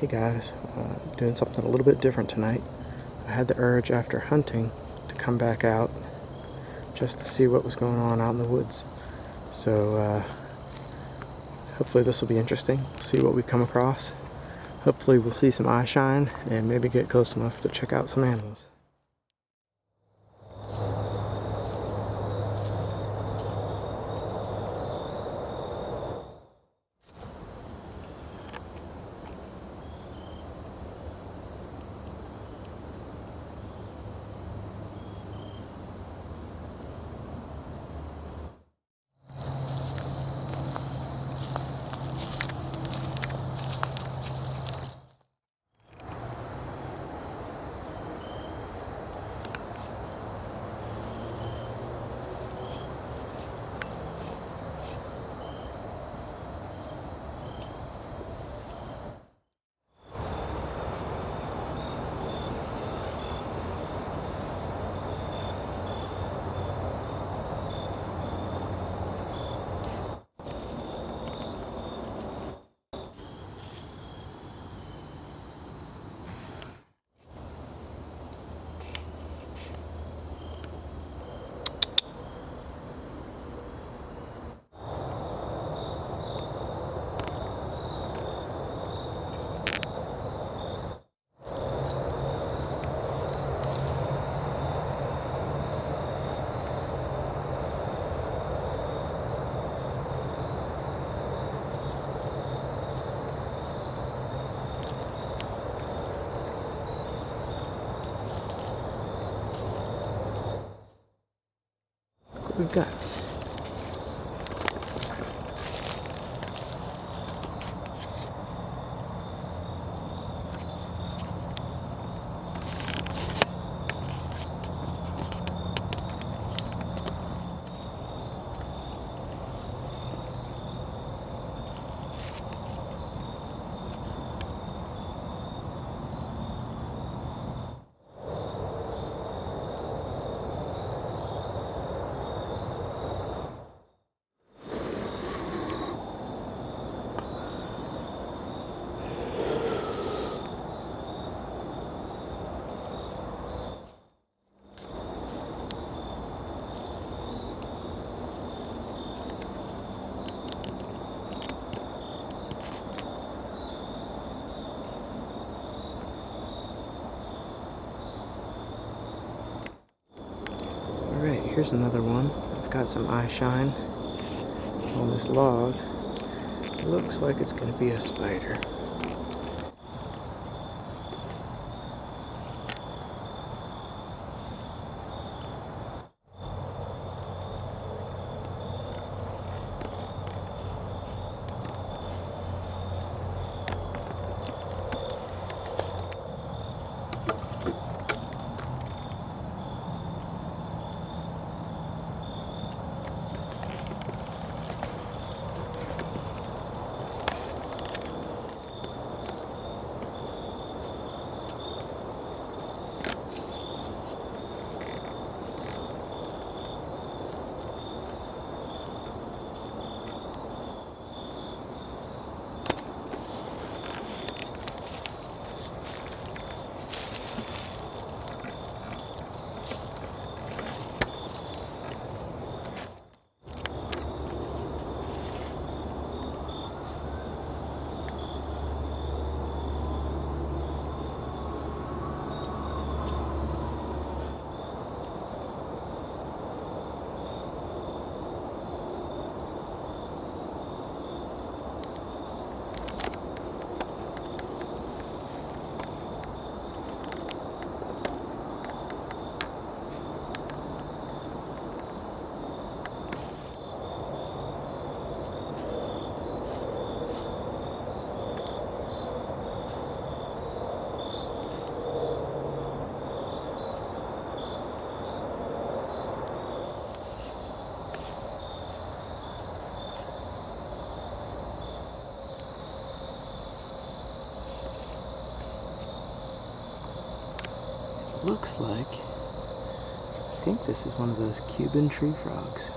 Hey guys, doing something a little bit different tonight. I had the urge after hunting to come back out just to see what was going on out in the woods. So hopefully this will be interesting. See what we come across. Hopefully we'll see some eye shine and maybe get close enough to check out some animals. What we've got? Alright, here's another one. I've got some eye shine on this log. It looks like it's going to be a spider. Looks like, I think this is one of those Cuban tree frogs.